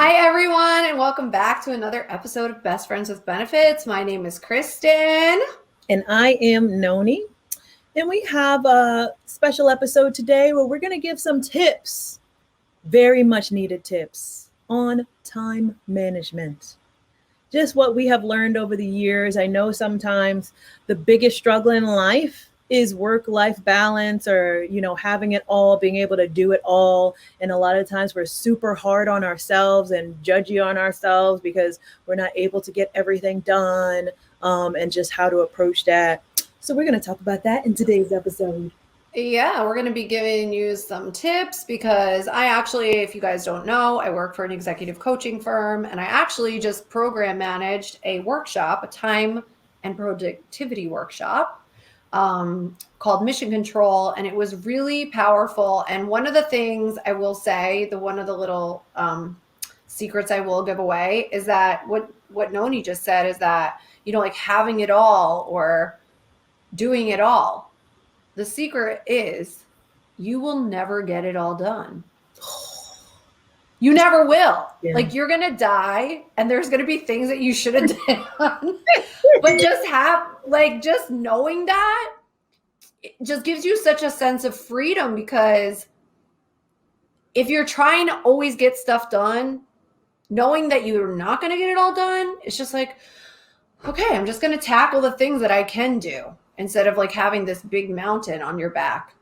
Hi, everyone, and welcome back to another episode of Best Friends with Benefits. My name is Kristen. And I am Noni. And we have a special episode today where we're going to give some tips, very much needed tips on time management. Just what we have learned over the years. I know sometimes the biggest struggle in life is work-life balance or, having it all, being able to do it all. And a lot of times we're super hard on ourselves and judgy on ourselves because we're not able to get everything done, and just how to approach that. So we're going to talk about that in today's episode. Yeah, we're going to be giving you some tips because I actually, if you guys don't know, I work for an executive coaching firm, and I actually just program managed a workshop, a time and productivity workshop called Mission Control, and it was really powerful. And one of the things I will say, one of the little secrets I will give away is that what Noni just said is that, like having it all or doing it all. The secret is you will never get it all done. You never will. Yeah. Like you're going to die and there's going to be things that you should have done. But just knowing that, it just gives you such a sense of freedom, because if you're trying to always get stuff done, knowing that you're not going to get it all done, it's just like, okay, I'm just going to tackle the things that I can do instead of like having this big mountain on your back.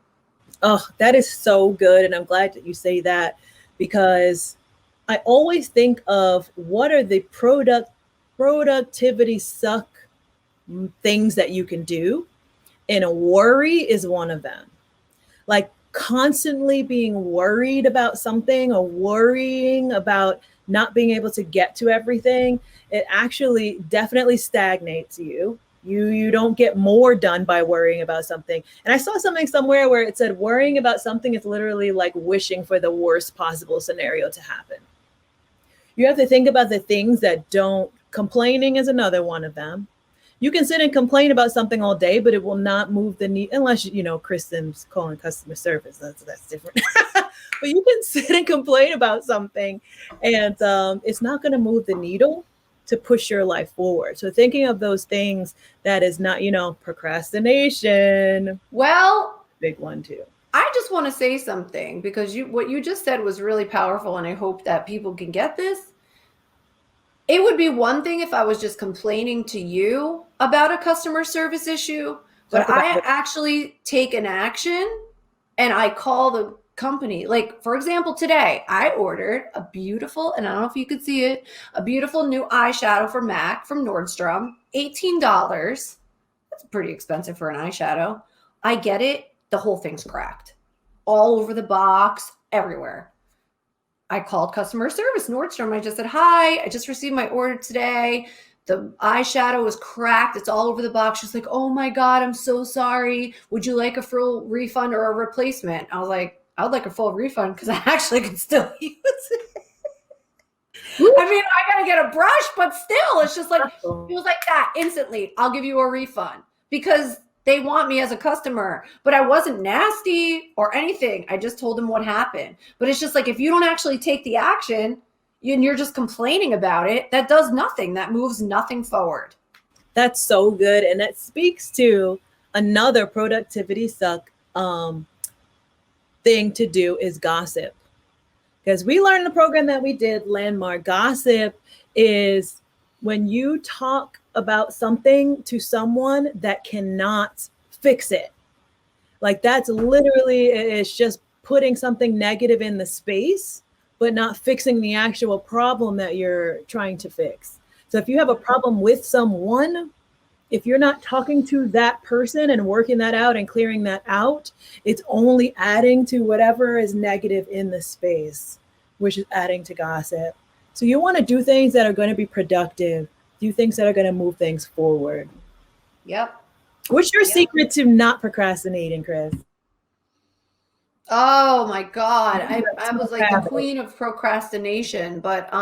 Oh, that is so good. And I'm glad that you say that, because I always think of what are the productivity suck things that you can do. And a worry is one of them. Like constantly being worried about something or worrying about not being able to get to everything, it actually definitely stagnates you. You don't get more done by worrying about something. And I saw something somewhere where it said worrying about something is literally like wishing for the worst possible scenario to happen. You have to think about the things that don't. Complaining is another one of them. You can sit and complain about something all day, but it will not move the needle unless, Kristen's calling customer service. That's different. But you can sit and complain about something and it's not going to move the needle to push your life forward. So thinking of those things that is not, procrastination. Well, big one too. I just want to say something, because what you just said was really powerful, and I hope that people can get this. It would be one thing if I was just complaining to you about a customer service issue, but I actually take an action and I call the company. Like, for example, today I ordered a beautiful, and I don't know if you could see it, a beautiful new eyeshadow for MAC from Nordstrom, $18. That's pretty expensive for an eyeshadow. I get it. The whole thing's cracked all over the box, everywhere. I called customer service, Nordstrom. I just said, hi, I just received my order today. The eyeshadow is cracked. It's all over the box. She's like, oh my God, I'm so sorry. Would you like a full refund or a replacement? I was like, I would like a full refund because I actually can still use it. I mean, I got to get a brush, but still, it's just like, it was like that instantly. I'll give you a refund because they want me as a customer, but I wasn't nasty or anything. I just told them what happened. But it's just like, if you don't actually take the action and you're just complaining about it, that does nothing. That moves nothing forward. That's so good. And that speaks to another productivity suck thing to do is gossip. Because we learned in the program that we did, Landmark, gossip is when you talk about something to someone that cannot fix it. Like that's literally, it's just putting something negative in the space, but not fixing the actual problem that you're trying to fix. So if you have a problem with someone, if you're not talking to that person and working that out and clearing that out, it's only adding to whatever is negative in the space, which is adding to gossip. So you want to do things that are going to be productive, do things that are going to move things forward. Yep. What's your secret to not procrastinating, Chris? Oh my God. I was like the queen of procrastination, but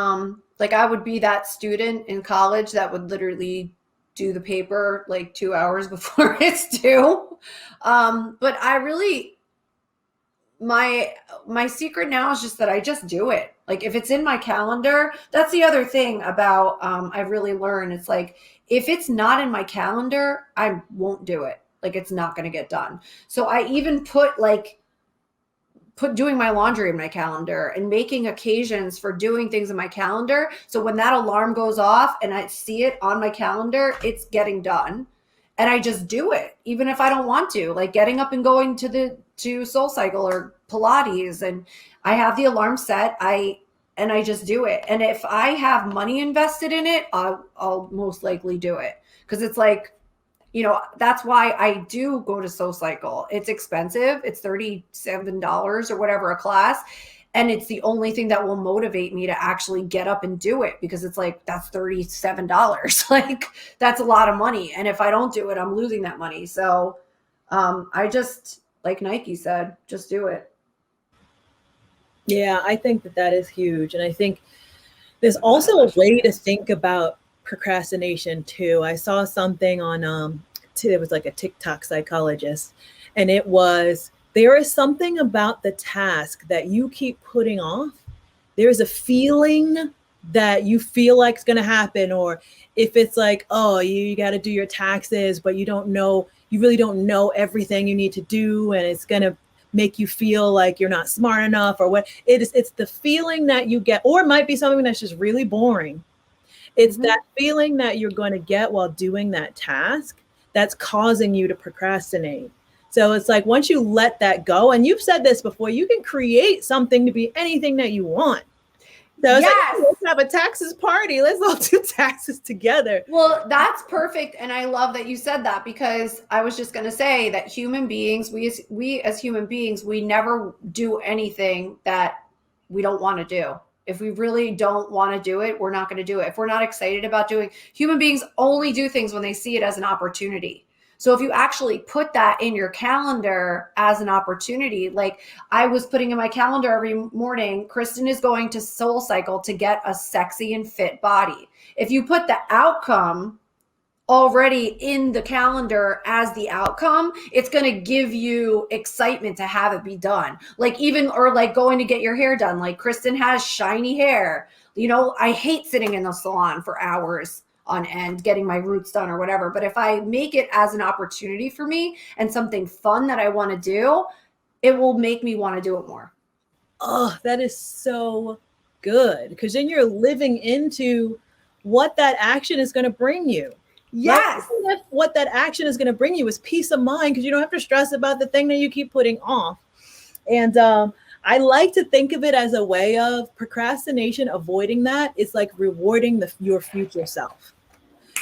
like I would be that student in college that would literally do the paper like 2 hours before it's due. But I really, my secret now is just that I just do it. Like if it's in my calendar, that's the other thing about I've really learned. It's like if it's not in my calendar, I won't do it. Like it's not going to get done. So I even put doing my laundry in my calendar and making occasions for doing things in my calendar. So when that alarm goes off and I see it on my calendar, it's getting done. And I just do it, even if I don't want to, like getting up and going to Soul Cycle or Pilates. And I have the alarm set. I just do it. And if I have money invested in it, I'll most likely do it. Cause it's like, that's why I do go to Soul Cycle. It's expensive. It's $37 or whatever a class. And it's the only thing that will motivate me to actually get up and do it because it's like, that's $37. Like, that's a lot of money. And if I don't do it, I'm losing that money. So I just, like Nike said, just do it. Yeah, I think that is huge. And I think there's also a way to think about procrastination too. I saw something on it was like a TikTok psychologist, and it was there is something about the task that you keep putting off. There's a feeling that you feel like it's going to happen, or if it's like, oh, you got to do your taxes, but you really don't know everything you need to do, and it's going to make you feel like you're not smart enough, or what it is. It's the feeling that you get, or it might be something that's just really boring. It's that feeling that you're going to get while doing that task that's causing you to procrastinate. So it's like once you let that go, and you've said this before, you can create something to be anything that you want. So it's Yes. like, let's have a taxes party. Let's all do taxes together. Well, that's perfect. And I love that you said that because I was just going to say that human beings, we as human beings, we never do anything that we don't want to do. If we really don't want to do it, we're not going to do it. If we're not excited about doing, human beings only do things when they see it as an opportunity. So if you actually put that in your calendar as an opportunity, like I was putting in my calendar every morning, Kristen is going to Soul Cycle to get a sexy and fit body. If you put the outcome already in the calendar as the outcome, it's going to give you excitement to have it be done. Like even, or like going to get your hair done. Like Kristen has shiny hair. I hate sitting in the salon for hours on end getting my roots done or whatever. But if I make it as an opportunity for me and something fun that I want to do, it will make me want to do it more. Oh, that is so good. Because then you're living into what that action is going to bring you. Yes. Right? What that action is going to bring you is peace of mind because you don't have to stress about the thing that you keep putting off. And I like to think of it as a way of procrastination, avoiding that. It's like rewarding your future self.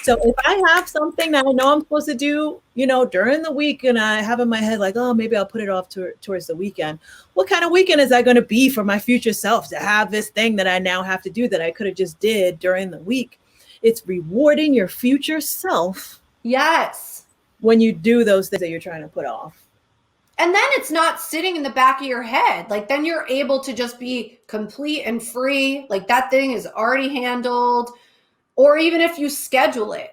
So if I have something that I know I'm supposed to do, during the week, and I have in my head like, oh, maybe I'll put it off towards the weekend. What kind of weekend is that going to be for my future self to have this thing that I now have to do that I could have just did during the week? It's rewarding your future self. Yes. When you do those things that you're trying to put off. And then it's not sitting in the back of your head. Like then you're able to just be complete and free. Like that thing is already handled. Or even if you schedule it,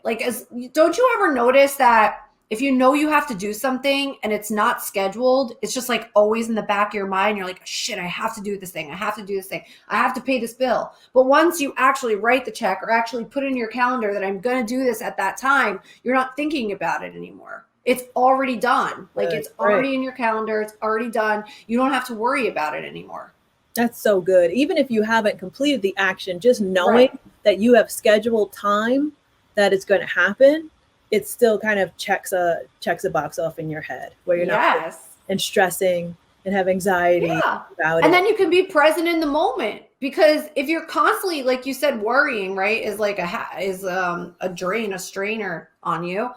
don't you ever notice that if you know you have to do something and it's not scheduled, it's just like always in the back of your mind. You're like, shit, I have to do this thing. I have to do this thing. I have to pay this bill. But once you actually write the check or actually put in your calendar that I'm going to do this at that time, you're not thinking about it anymore. It's already done. Like it's already in your calendar. It's already done. You don't have to worry about it anymore. That's so good. Even if you haven't completed the action, just knowing that you have scheduled time that it's going to happen, it still kind of checks a box off in your head where you're not and stressing and have anxiety about it. And then you can be present in the moment because if you're constantly, like you said, worrying, right, is like a strainer on you.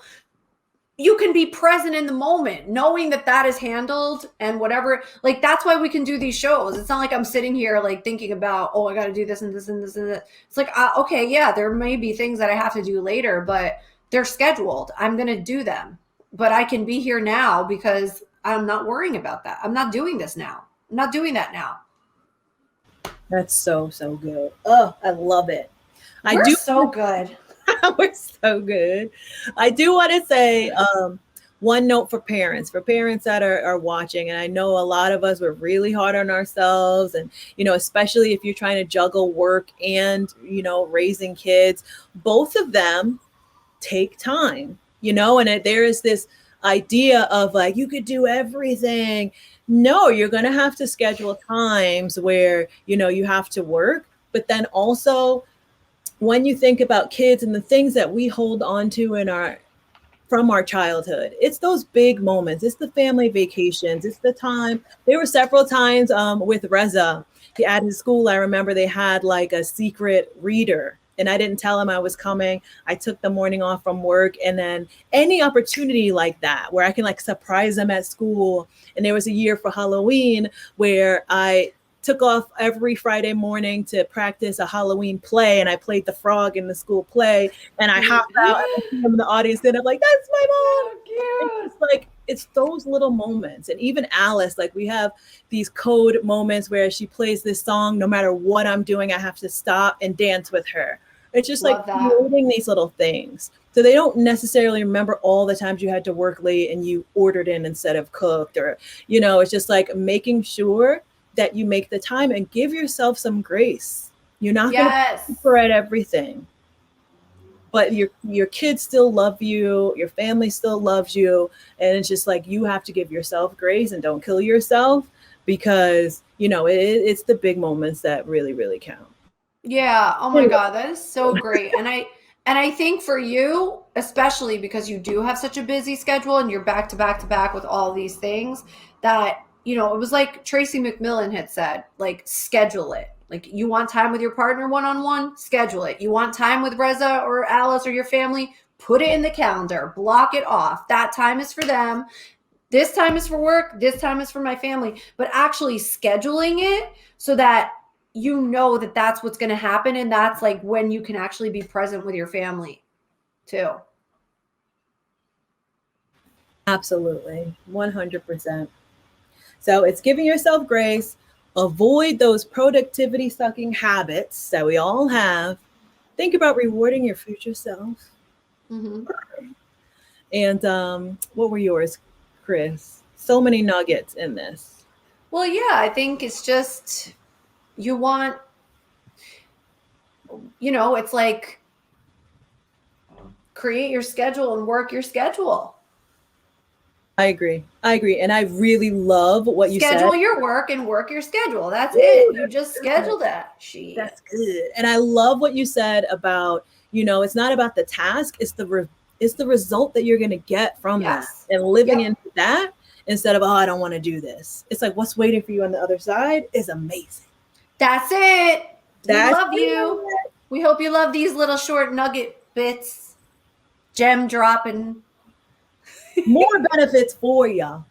You can be present in the moment, knowing that is handled and whatever. Like, that's why we can do these shows. It's not like I'm sitting here, like, thinking about, oh, I got to do this and this and this and that. It's like, okay, yeah, there may be things that I have to do later, but they're scheduled. I'm going to do them. But I can be here now because I'm not worrying about that. I'm not doing this now. I'm not doing that now. That's so, so good. Oh, I love it. We're so good. We're so good. I do want to say one note for parents that are watching, and I know a lot of us were really hard on ourselves, and especially if you're trying to juggle work and raising kids, both of them take time, and there is this idea of like you could do everything. No, you're going to have to schedule times where you have to work, but then also when you think about kids and the things that we hold on to in our from our childhood. It's those big moments. It's the family vacations. It's the time. There were several times with Reza at his school. I remember they had like a secret reader, and I didn't tell him I was coming. I took the morning off from work, and then any opportunity like that where I can like surprise them at school. And there was a year for Halloween where I took off every Friday morning to practice a Halloween play, and I played the frog in the school play, and I hopped out and I see him in the audience, and I'm like, that's my mom. So cute. It's like it's those little moments. And even Alice, like we have these code moments where she plays this song, no matter what I'm doing, I have to stop and dance with her. It's just Love like that. creating these little things. So they don't necessarily remember all the times you had to work late and you ordered in instead of cooked, or it's just like making sure that you make the time and give yourself some grace. You're not going to Yes. at everything, but your kids still love you, your family still loves you, and it's just like you have to give yourself grace and don't kill yourself, because it's the big moments that really, really count. Yeah. Oh my God, that is so great. And I think for you, especially because you do have such a busy schedule and you're back to back to back with all these things, that it was like Tracy McMillan had said, like schedule it. Like you want time with your partner one-on-one, schedule it. You want time with Reza or Alice or your family, put it in the calendar, block it off. That time is for them. This time is for work. This time is for my family. But actually scheduling it so that you know that that's what's going to happen, and that's like when you can actually be present with your family too. Absolutely. 100%. So it's giving yourself grace, avoid those productivity sucking habits that we all have. Think about rewarding your future self. Mm-hmm. And what were yours, Chris? So many nuggets in this. Well, yeah, I think it's just you want, it's like create your schedule and work your schedule. I agree. And I really love what you said. Schedule your work and work your schedule. That's it. You just schedule that. That's good. And I love what you said about, it's not about the task, it's the result that you're going to get from that, and living into that instead of, oh, I don't want to do this. It's like what's waiting for you on the other side is amazing. That's it. We love you. We hope you love these little short nugget bits, gem dropping. More benefits for you.